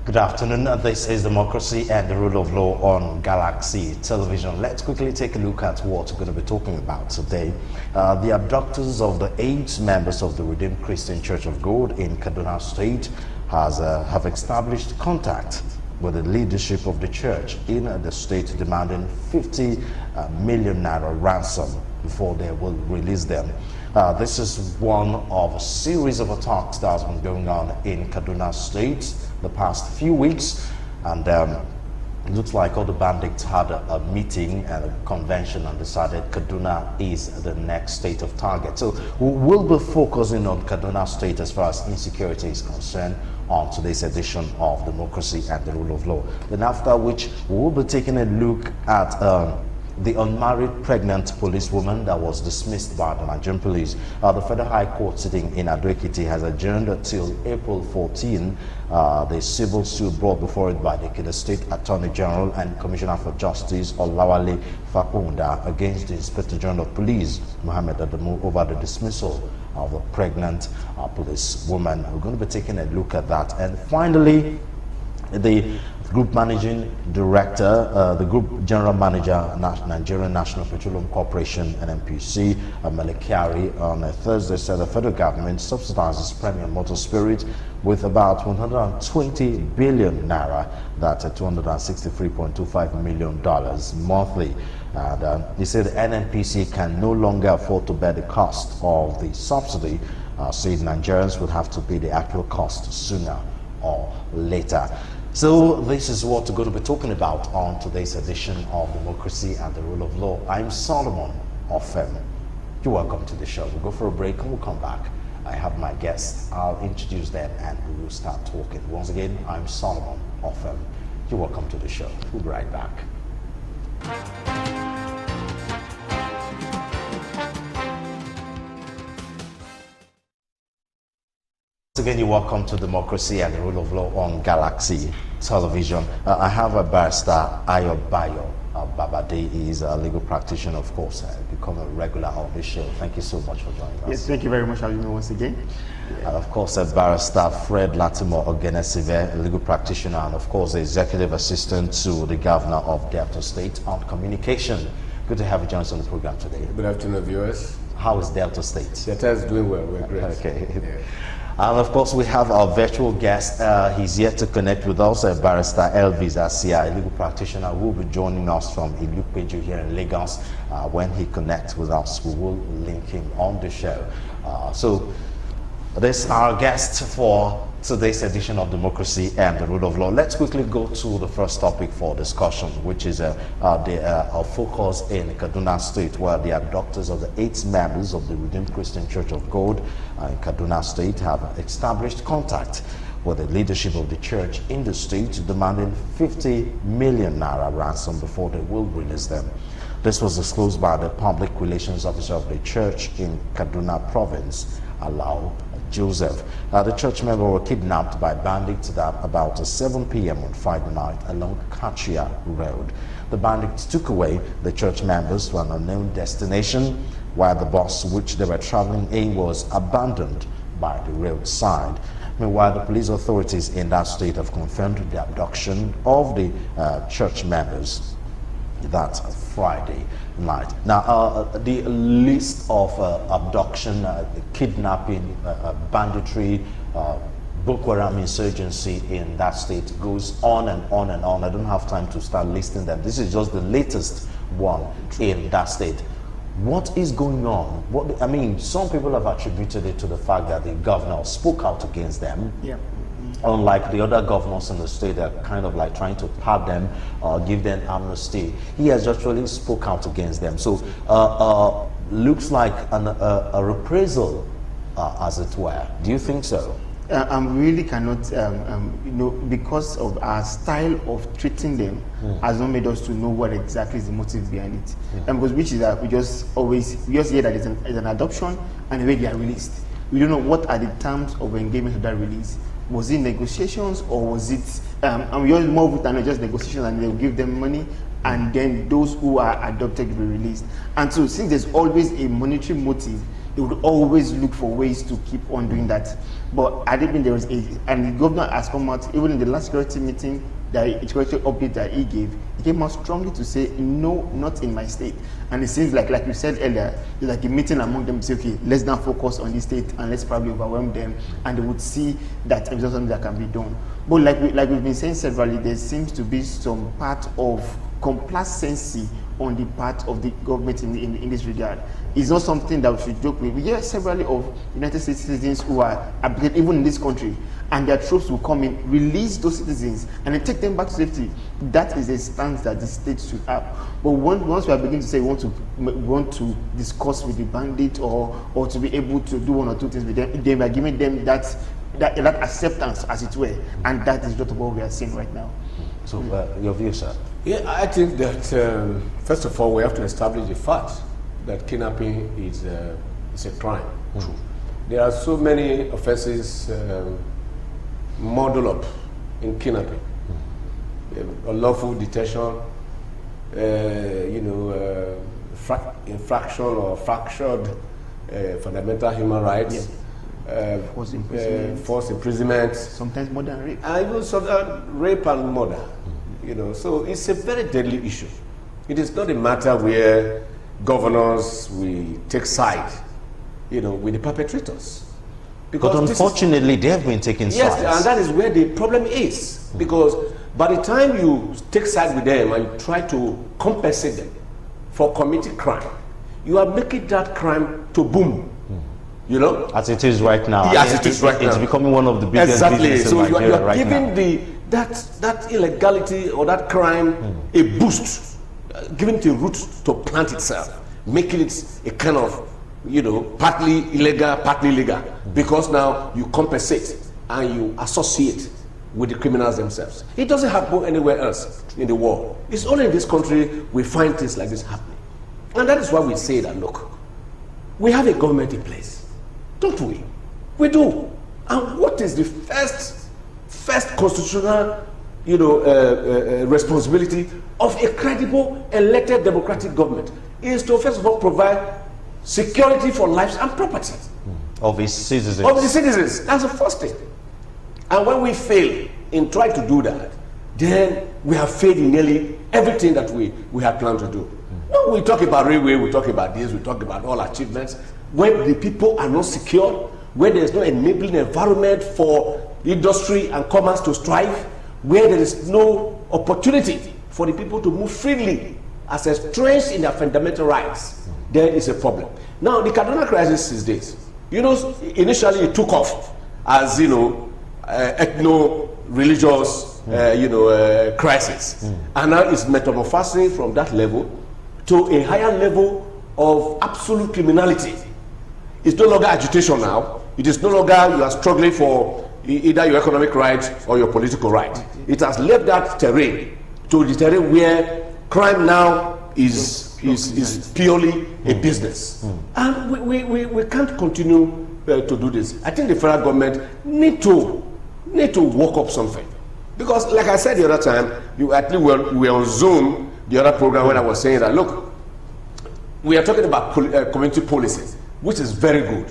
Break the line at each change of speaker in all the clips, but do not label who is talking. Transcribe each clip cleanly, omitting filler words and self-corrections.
Good afternoon. This is Democracy and the Rule of Law on Galaxy Television. Let's quickly take a look at what we're going to be talking about today. The abductors of the 8 members of the Redeemed Christian Church of God in Kaduna State have established contact with the leadership of the church in the state, demanding 50 million naira ransom before they will release them. This is one of a series of attacks that has been going on in Kaduna State the past few weeks, and it looks like all the bandits had a meeting and a convention and decided Kaduna is the next state of target. So we will be focusing on Kaduna State as far as insecurity is concerned on today's edition of Democracy and the Rule of Law. Then after which we will be taking a look at the unmarried pregnant policewoman that was dismissed by the Nigerian police. The Federal High Court sitting in Ado-Ekiti has adjourned until April 14 the civil suit brought before it by the State Attorney General and Commissioner for Justice Olawale Fakunda against the Inspector General of Police Mohammed Adamu over the dismissal of a pregnant policewoman. We're going to be taking a look at that. And finally, the Group Managing Director, the Group General Manager, Nigerian National Petroleum Corporation, NNPC, Melekiari, on Thursday said the federal government subsidizes premium motor spirit with about 120 billion naira, that's $263.25 million monthly. And he said the NNPC can no longer afford to bear the cost of the subsidy, said Nigerians would have to pay the actual cost sooner or later. So this is what we're going to be talking about on today's edition of Democracy and the Rule of Law. I'm Solomon Ofem. You're welcome to the show. We'll go for a break and we'll come back. I have my guests. I'll introduce them and we will start talking. Once again, I'm Solomon Ofem. You're welcome to the show. We'll be right back. Once again, you're welcome to Democracy and the Rule of Law on Galaxy Television. I have a barrister, Ayobayo Babade. He is a legal practitioner, of course, become a regular on this show. Thank you so much for joining us.
Yes, thank you very much for having me once again.
And of course, a barrister, Fred Latimo Ogenesive, a legal practitioner, and of course, the executive assistant to the governor of Delta State on communication. Good to have you join us on the program today.
Good afternoon, viewers.
How is Delta State?
Delta is doing well. We're great.
Okay.
Yeah.
And of course, we have our virtual guest. He's yet to connect with us, Barrister Elvis Asia, a legal practitioner, who will be joining us from Ilupeju here in Lagos. When he connects with us, we will link him on the show. So this is our guest for today's edition of Democracy and the Rule of Law. Let's quickly go to the first topic for discussion, which is our focus in Kaduna State, where the abductors of the 8 members of the Redeemed Christian Church of God in Kaduna State have established contact with the leadership of the church in the state, demanding 50 million naira ransom before they will release them. This was disclosed by the public relations officer of the church in Kaduna province, Alao Joseph. The church member were kidnapped by bandits at about 7 p.m. on Friday night along Kachia Road. The bandits took away the church members to an unknown destination, while the bus which they were traveling in was abandoned by the roadside. Meanwhile, the police authorities in that state have confirmed the abduction of the church members that Friday night. Now, the list of abduction, kidnapping, banditry, Boko Haram insurgency in that state goes on and on and on. I don't have time to start listing them. This is just the latest one in that state. What is going on? I mean, some people have attributed it to the fact that the governor spoke out against them.
Yeah.
Unlike the other governors in the state, they're kind of like trying to pardon them or give them amnesty. He has actually spoke out against them. So looks like a reprisal, as it were. Do you think so?
I really cannot, because of our style of treating them has not made us to know what exactly is the motive behind it. Because which is that we just hear that it's an adoption and the way they are released. We don't know what are the terms of engagement of that release. Was it negotiations or was it, and we all more of it than just negotiations, and they'll give them money and then those who are adopted will be released. And so since there's always a monetary motive, they would always look for ways to keep on doing that. But I think there was and the governor has come out, even in the last security meeting, the security update that he gave, he came out strongly to say, no, not in my state. And it seems like you said earlier, it's like a meeting among them to say, okay, let's now focus on this state and let's probably overwhelm them, and they would see that there's something that can be done. But like we've been saying severally, there seems to be some part of complacency on the part of the government in this regard. It's not something that we should joke with. We hear several of United States citizens who are abducted, even in this country, and their troops will come in, release those citizens, and then take them back to safety. That is a stance that the state should have. But once we are beginning to say we want to discuss with the bandit or to be able to do one or two things with them, they are giving them that acceptance, as it were, and that is not what we are seeing right now.
So, your view, sir?
Yeah, I think that first of all, we have to establish the fact that kidnapping is a crime. True. There are so many offenses modeled up in kidnapping: unlawful detention, infraction or fractured fundamental human rights.
Yes.
Forced imprisonment,
sometimes murder and rape,
even sometimes rape and murder. So it's a very deadly issue. It is not a matter where governors will take side, with the perpetrators.
Because but unfortunately, they have been taking sides.
Yes, and that is where the problem is. Because by the time you take side with them and you try to compensate them for committing crime, you are making that crime to boom. As it is right now.
Yes, it is right now. It's becoming one of the biggest businesses in Nigeria
you are
right
giving
now.
that illegality or that crime a boost, giving it a root to plant itself, making it a kind of, partly illegal, partly legal, because now you compensate and you associate with the criminals themselves. It doesn't happen anywhere else in the world. It's only in this country we find things like this happening. And that is why we say that, look, we have a government in place. Don't we? We do. And what is the first constitutional, responsibility of a credible, elected democratic government is to first of all provide security for lives and property
of its citizens.
Of the citizens. That's the first thing. And when we fail in trying to do that, then we have failed in nearly everything that we have planned to do. When we talk about railway, we talk about this, we talk about all achievements. When the people are not secure, where there is no enabling environment for industry and commerce to strive, where there is no opportunity for the people to move freely as entrenched in their fundamental rights, there is a problem. Now, the Kaduna crisis these days, initially it took off as, ethno-religious, crisis. And now it's metamorphosing from that level to a higher level of absolute criminality. It's no longer agitation now. It is no longer you are struggling for either your economic right or your political right. It has left that terrain to the terrain where crime now is purely a business. And we can't continue to do this. I think the federal government need to work up something. Because like I said the other time, we were on Zoom, the other program, when I was saying that, look, we are talking about community policing, which is very good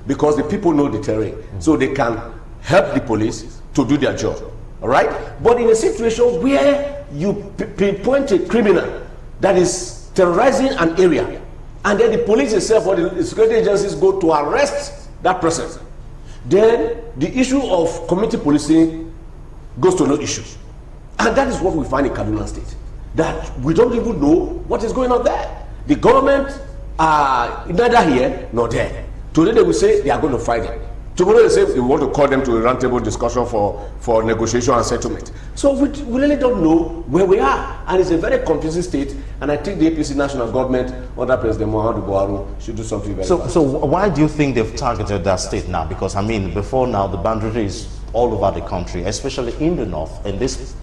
because the people know the terrain, so they can help the police to do their job. All right? But in a situation where you pinpoint a criminal that is terrorizing an area, and then the police itself or the security agencies go to arrest that person, then the issue of community policing goes to no issue. And that is what we find in Kaduna State, that we don't even know what is going on there. The government are neither here nor there. Today they will say they are going to fight them. Tomorrow they say we want to call them to a roundtable discussion for negotiation and settlement. So we really don't know where we are. And it's a very confusing state. And I think the APC national government under President Muhammadu Buhari should do something very fast.
So why do you think they've targeted that state now? Because before now the boundary is all over the country, especially in the north, in this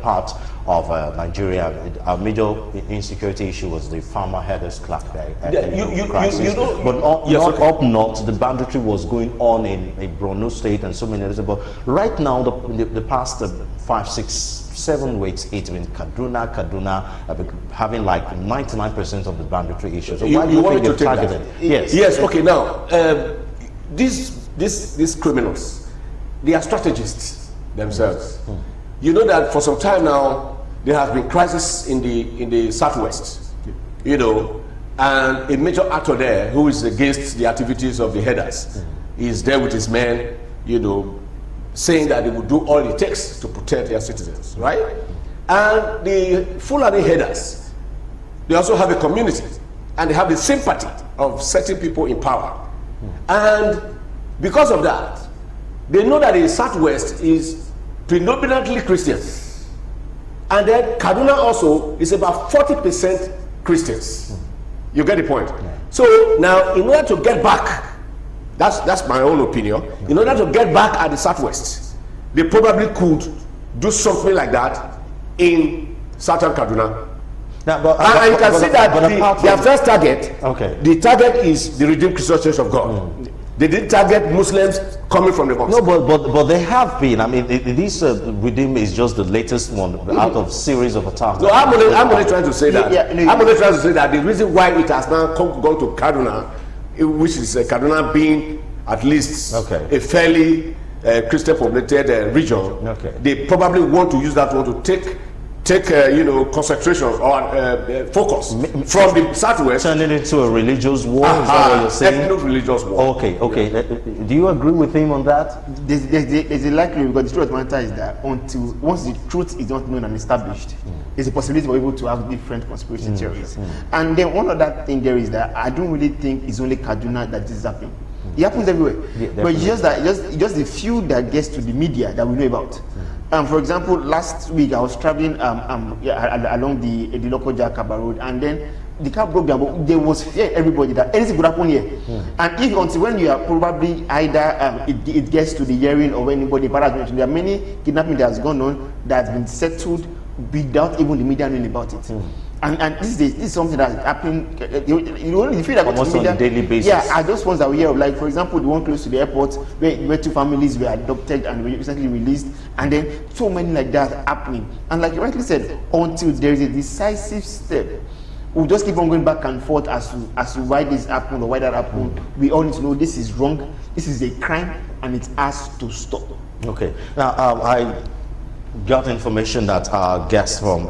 part of Nigeria. Our major insecurity issue was the farmer herders crisis. But up north, the banditry was going on in Borno state and so many others. But right now, the past 5, 6, 7 weeks, 8 in Kaduna having like 99% of the banditry issues. So why do you think they're targeted? Yes.
Yes. Okay. Now, these criminals, they are strategists themselves. You know that for some time now there has been crisis in the southwest. You know, and a major actor there who is against the activities of the headers is there with his men. You know, saying that they will do all it takes to protect their citizens, right? And the Fulani headers, they also have a community, and they have the sympathy of certain people in power. And because of that, they know that the Southwest is predominantly Christian. And then Kaduna also is about 40% Christians. You get the point? So now, in order to get back, that's my own opinion. In order to get back at the Southwest, they probably could do something like that in Southern Kaduna. Now, and you can see that their first target, the target is the Redeemed Christian Church of God. They didn't target Muslims coming from the mosque.
No, but they have been. I mean, this Redeem is just the latest one out of series of attacks.
So I'm only trying to say that. I'm only trying to say that the reason why it has now gone to Kaduna, which is Kaduna being at least a fairly Christian populated region, they probably want to use that one to take concentration or focus from the Southwest,
turning it into a religious war. Is that what you're saying?
Religious war.
Okay. Do you agree with him on that?
There's a likelihood, because the truth of the matter is that once the truth is not known and established, there's a possibility for people to have different conspiracy theories. And then one other thing there is that I don't really think it's only Kaduna that this is happening. It happens everywhere, but it's just the few that gets to the media that we know about. For example, last week I was traveling along the local Jakaba road, and then the car broke down, but there was fear everybody that anything could happen here. And if until when you are probably either it gets to the hearing or when anybody mentioned, there are many kidnapping that has gone on that has been settled without even the media knowing about it. And this is something that is happening. You only feel that
almost on a daily basis.
Yeah, are those ones that we hear of, like for example the one close to the airport where 2 families were adopted and recently released, and then so many like that happening. And like you rightly said, until there is a decisive step, we'll just keep on going back and forth as to why this happened or why that happened. We all need to know this is wrong, this is a crime, and it has to stop.
Okay. Now I got information that our guest from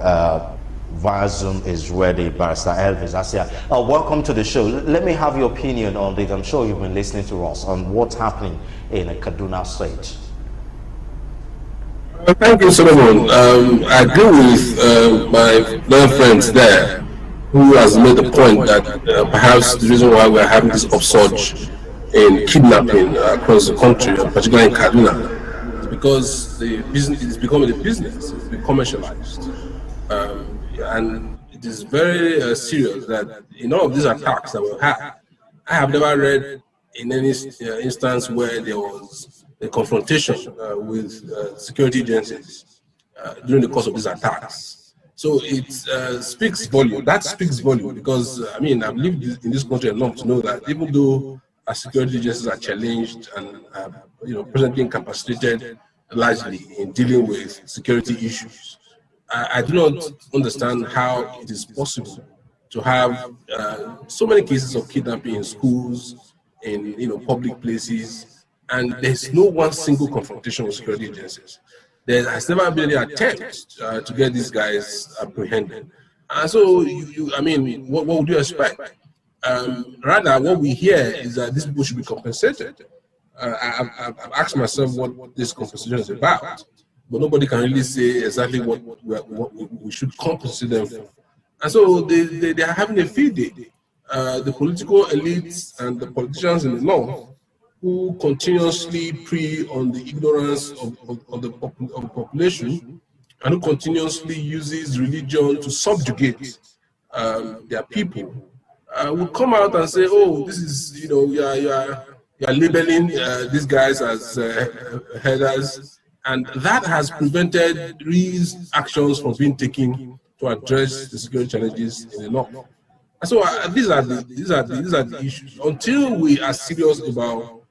via Zoom is ready, Barrister Elvis Asia. Welcome to the show. Let me have your opinion on this. I'm sure you've been listening to us on what's happening in Kaduna State.
Thank you, Solomon. I agree with my friends there, who has made the point that perhaps the reason why we're having this upsurge in kidnapping across the country, particularly in Kaduna, is because the business is becoming a business, it's been commercialized. And it is very serious that in all of these attacks that we've had, I have never read in any instance where there was a confrontation with security agencies during the course of these attacks. So it speaks volume. That speaks volume because, I mean, I've lived in this country enough to know that even though our security agencies are challenged and presently incapacitated largely in dealing with security issues, I do not understand how it is possible to have so many cases of kidnapping in schools, in public places, and there's no one single confrontation with security agencies. There has never been any attempt to get these guys apprehended. And so, I mean, what would you expect? Rather, what we hear is that these people should be compensated. I've asked myself what this compensation is about, but nobody can really say exactly what we should compensate them for. And so they are having a field day. The political elites and the politicians in the north, who continuously prey on the ignorance of the population, and who continuously uses religion to subjugate their people, will come out and say, "Oh, this is you are labeling these guys as headers." And that has prevented these actions from being taken to address the security challenges in the north. And so these are the issues. Until we are serious about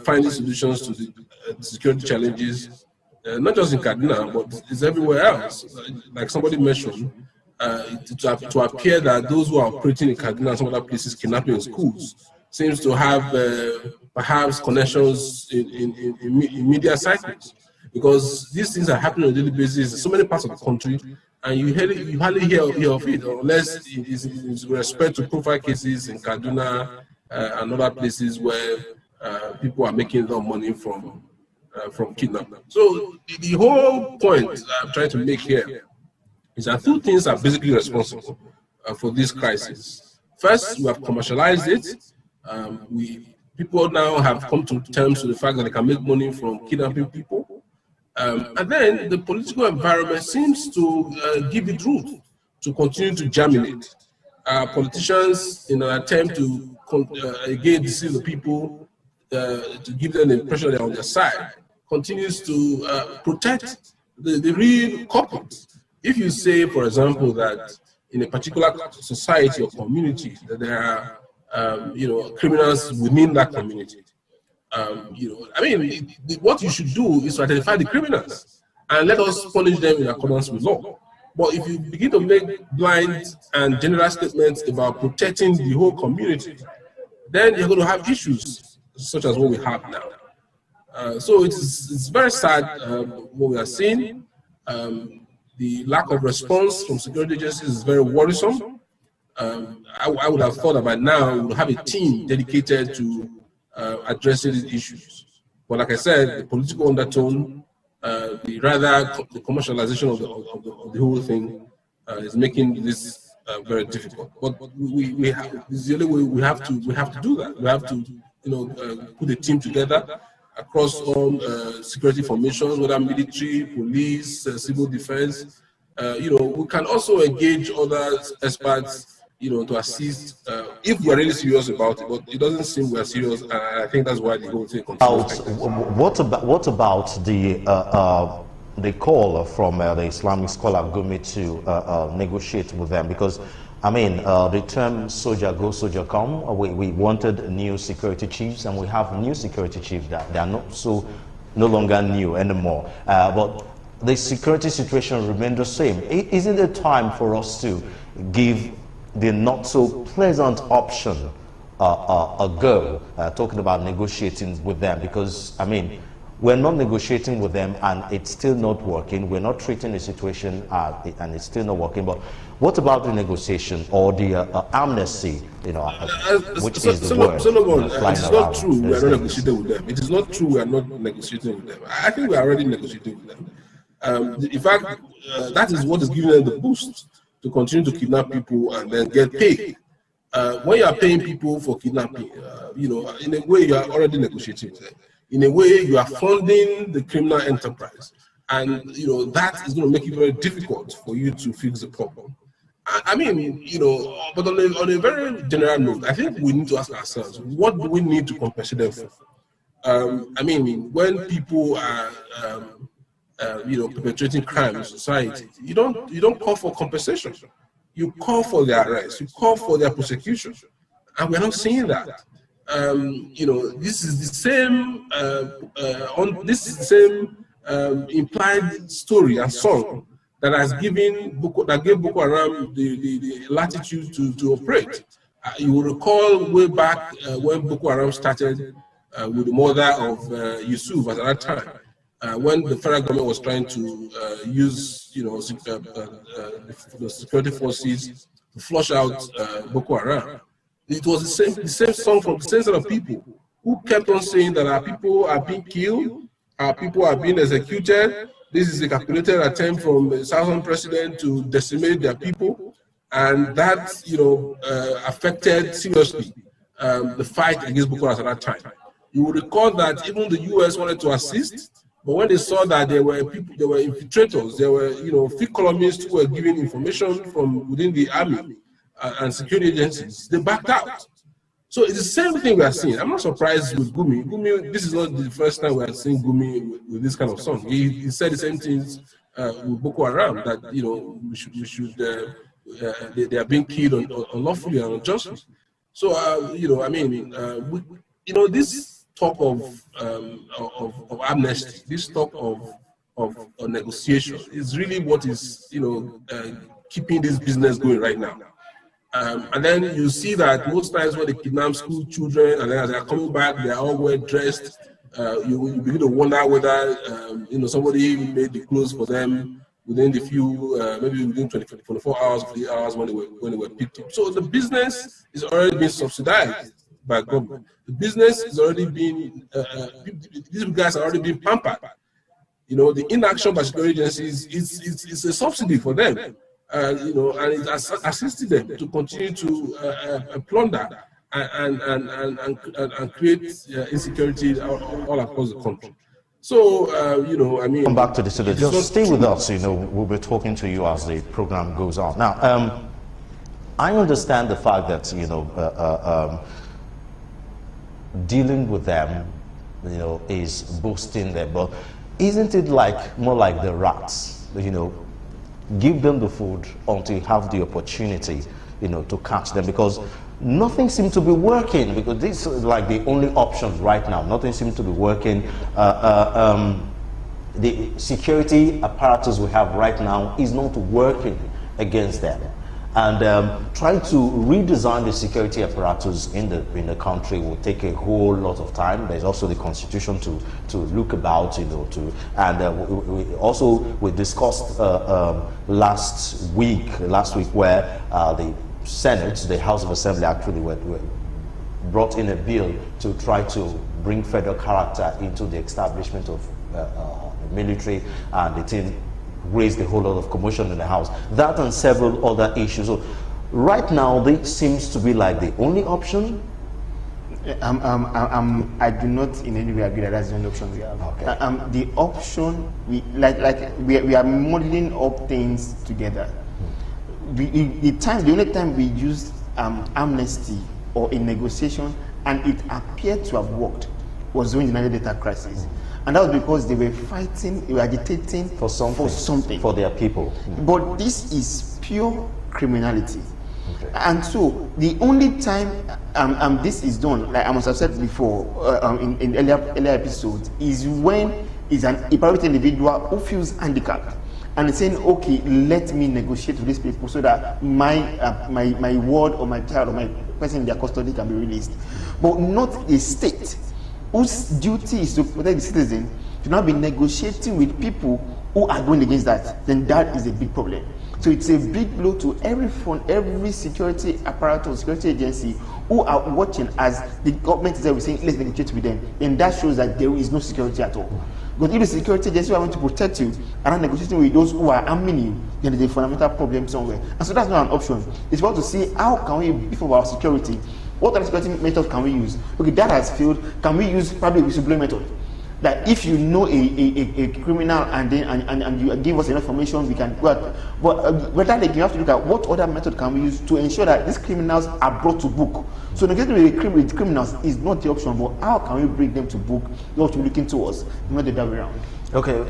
finding solutions to the security challenges, not just in Kaduna, but it's everywhere else. Like somebody mentioned, to appear that those who are operating in Kaduna and some other places, kidnapping in schools, seems to have perhaps connections in media cycles, because these things are happening on a daily basis in so many parts of the country, and you hardly hear of it, unless it is with respect to profile cases in Kaduna and other places where people are making a lot of money from kidnapping. So the whole point I'm trying to make here is that two things are basically responsible for this crisis. First, we have commercialized it. People now have come to terms with the fact that they can make money from kidnapping people. And then the political environment seems to give it root to continue to germinate. Politicians, in an attempt to again deceive the people, to give them the impression they're on their side, continues to protect the real culprits. If you say, for example, that in a particular society or community that there are criminals within that community, what you should do is to identify the criminals and let us punish them in accordance with law. But if you begin to make blind and general statements about protecting the whole community, then you're going to have issues such as what we have now. So it's very sad what we are seeing. The lack of response from security agencies is very worrisome. I would have thought that by now we would have a team dedicated to addressing these issues. But like I said, the political undertone, the commercialization of the whole thing is making this very difficult. But we have, this is the only way we have to do that. We have to put a team together across all security formations, whether military, police, civil defense. We can also engage other experts, to assist if we are really serious about it. But it doesn't seem we are serious, and I think that's why the whole thing continues.
What about the call from the Islamic scholar Gumi to negotiate with them? Because the term "soldier go, soldier come." We wanted new security chiefs, and we have new security chiefs that they are no longer new anymore. But the security situation remains the same. Isn't it time for us to give the not so pleasant option a go, talking about negotiating with them? Because we're not negotiating with them and it's still not working. We're not treating the situation and it's still not working. But what about the negotiation or the amnesty, which is the word?
It is not true we are not negotiating with them. It is not true we are not negotiating with them. I think we are already negotiating with them. In fact, that is what is giving them the boost to continue to kidnap people and then get paid. When you are paying people for kidnapping, in a way you are already negotiating with them. In a way, you are funding the criminal enterprise, and that is going to make it very difficult for you to fix the problem. But on a very general note, I think we need to ask ourselves, what do we need to compensate them for? When people are perpetrating crime in society, you don't call for compensation. You call for their arrest. You call for their prosecution, and we're not seeing that. This is the same implied story and song that gave Boko Haram the latitude to operate. You will recall way back when Boko Haram started with the mother of Yusuf at that time, when the federal government was trying to use the security forces to flush out Boko Haram. It was the same song from the same set of people who kept on saying that our people are being killed, our people are being executed. This is a calculated attempt from the Southern president to decimate their people, and that affected seriously the fight against Boko Haram at that time. You will recall that even the U.S. wanted to assist, but when they saw that there were infiltrators, there were field columnists who were giving information from within the army and security agencies, they backed out. So it's the same thing we are seeing. I'm not surprised with Gumi. Gumi, this is not the first time we are seeing Gumi with this kind of song. He said the same things with Boko Haram, that they are being killed unlawfully and unjustly. So this talk of amnesty, this talk of negotiation is really what is, keeping this business going right now. And then you see that most times when they kidnap school children and then as they're coming back, they're all well dressed. You begin to wonder whether somebody made the clothes for them within the few, maybe within 24 hours, 48 hours when they were picked up. So the business is already being subsidized by government. The business is already being, these guys are already being pampered. The inaction by security agencies is a subsidy for them. And it has assisted them to continue to plunder and create insecurity all across the country. So,
come back to the studio. Just stay with us. We'll be talking to you as the program goes on. Now, I understand the fact that dealing with them, is boosting them, but isn't it more like the rats? Give them the food until you have the opportunity, to catch them, because nothing seems to be working, because this is like the only option right now. Nothing seems to be working. The security apparatus we have right now is not working against them. And trying to redesign the security apparatus in the country will take a whole lot of time. There's also the constitution to look about, we discussed last week where the Senate, the House of Assembly, actually were brought in a bill to try to bring federal character into the establishment of the military, and the thing raised a whole lot of commotion in the House. That and several other issues. So right now, this seems to be like the only option.
I do not in any way agree that that's the only option we have.
Okay.
The option we are modeling up things together. The only time we used amnesty or a negotiation and it appeared to have worked was during the Niger Delta crisis. And that was because they were fighting, they were agitating
for something for their people.
But this is pure criminality.
Okay.
And so the only time this is done, like I must have said before in earlier episodes, is when is a private individual who feels handicapped and is saying, okay, let me negotiate with these people so that my ward or my child or my person in their custody can be released. But not a state whose duty is to protect the citizen to not be negotiating with people who are going against that. Then that is a big problem. So it's a big blow to every security apparatus, security agency who are watching as the government is there saying, let's negotiate with them. And that shows that there is no security at all. Because if the security agency are going to protect you and are negotiating with those who are harming you, then there's a fundamental problem somewhere. And so that's not an option. It's about to see how can we beef up our security. What other security methods can we use? Okay, that has failed. Can we use probably a whistleblowing method? That if you know a criminal and you give us enough information, we can go out. But whether you have to look at what other method can we use to ensure that these criminals are brought to book. So negotiating with criminals is not the option, but how can we bring them to book? You have to be looking towards, not the other way around.
Okay,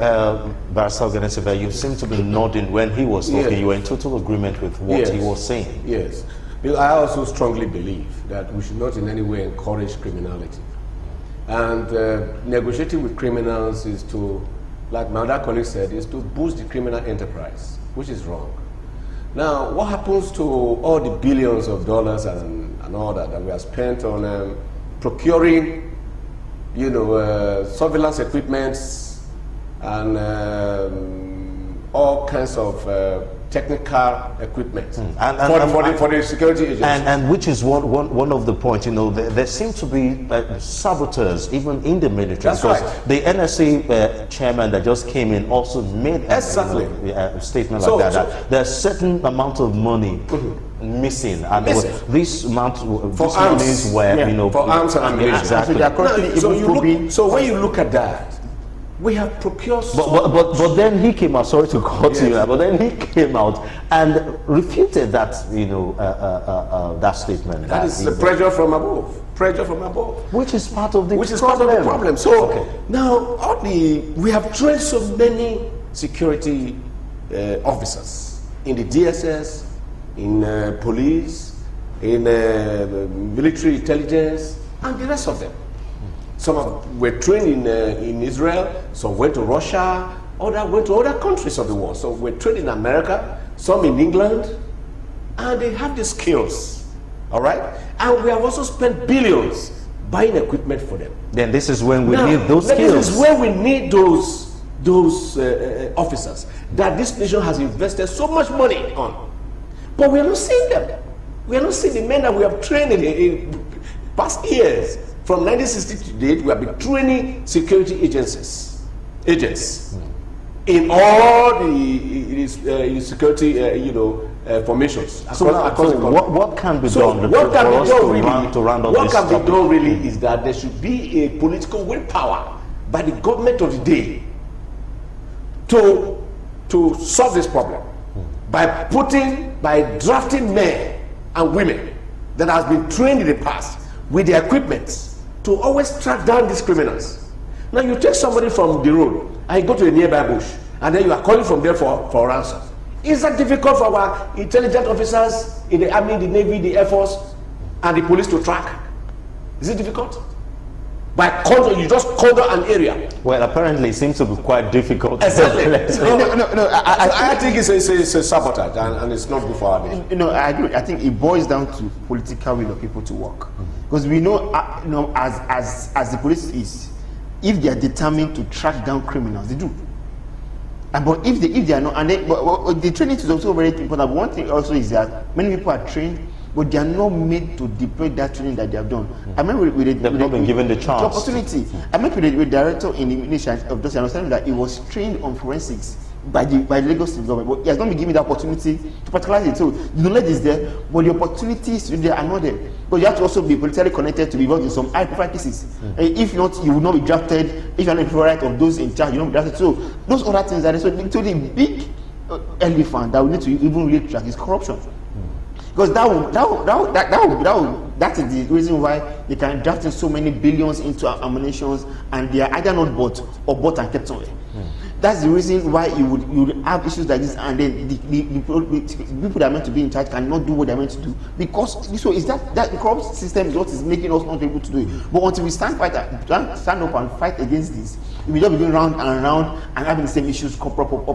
Barrister Ogenesibe, you seem to be nodding when he was talking. Yes. You were in total agreement with what he was saying.
Yes. I also strongly believe that we should not in any way encourage criminality. And negotiating with criminals is to, like my other colleague said, is to boost the criminal enterprise, which is wrong. Now, what happens to all the billions of dollars and all that we have spent on procuring, surveillance equipments and all kinds of technical equipment for the security agency.
And which is one of the points, there seem to be saboteurs even in the military.
That's
because
right.
The NSA chairman that just came in also made a statement like that there's certain amount of money missing, and this amount
for arms
were
for arms and ammunition.
Exactly.
So when you look at that, we have procured.
But then he came out. Sorry to cut you, but then he came out and refuted that that statement.
That is the pressure from above. Pressure from above,
which is part of the
problem. So now we have trained so many security officers in the DSS, in police, in military intelligence, and the rest of them. Some were trained in Israel, some went to Russia, went to other countries of the world. So we're trained in America, some in England, and they have the skills. All right? And we have also spent billions buying equipment for them.
Then this is when we
Now,
need those skills.
This is where we need those officers that this nation has invested so much money on. But we are not seeing them. We are not seeing the men that we have trained in past years. From 1960 to date, we have been training security agents in all the security, formations.
So what can be done?
What can be done really? What can be done really
Mm.
is that there should be a political willpower by the government of the day to solve this problem by drafting men and women that has been trained in the past with the equipment to always track down these criminals. Now you take somebody from the road and you go to a nearby bush and then you are calling from there for ransom. Is that difficult for our intelligent officers in the army, the navy, the air force, and the police to track? Is it difficult? You just corner an area.
Well, apparently it seems to be quite difficult.
Exactly.
No.
I think it's a sabotage, and it's not good for our nation.
I agree. I think it boils down to political will of people to work, because we know, as the police is, if they are determined to track down criminals, they do. But if they are not, and the training is also very important. But one thing also is that many people are trained, but they are not made to deploy that training that they have done. I remember they've
not been given the chance.
The opportunity. I met with the director in the Ministry of Justice, understanding that he was trained on forensics by the Lagos State government, but he has not been given the opportunity to particularize it. So the knowledge is there, but the opportunities there are not there. But you have to also be politically connected to be involved in some high-profile cases. If not, you will not be drafted. If you are not the right of those in charge, you will not be drafted. So those other things are there. So the big elephant that we need to even really track is corruption. Because that is the reason why they can draft in so many billions into ammunitions, and they are either not bought or bought and kept somewhere. That's the reason why you would have issues like this, and then the people that are meant to be in charge cannot do what they're meant to do, because so is that the corrupt system is what is making us not able to do it. But until we stand up and fight against this, we will just be going round and round and having the same issues crop up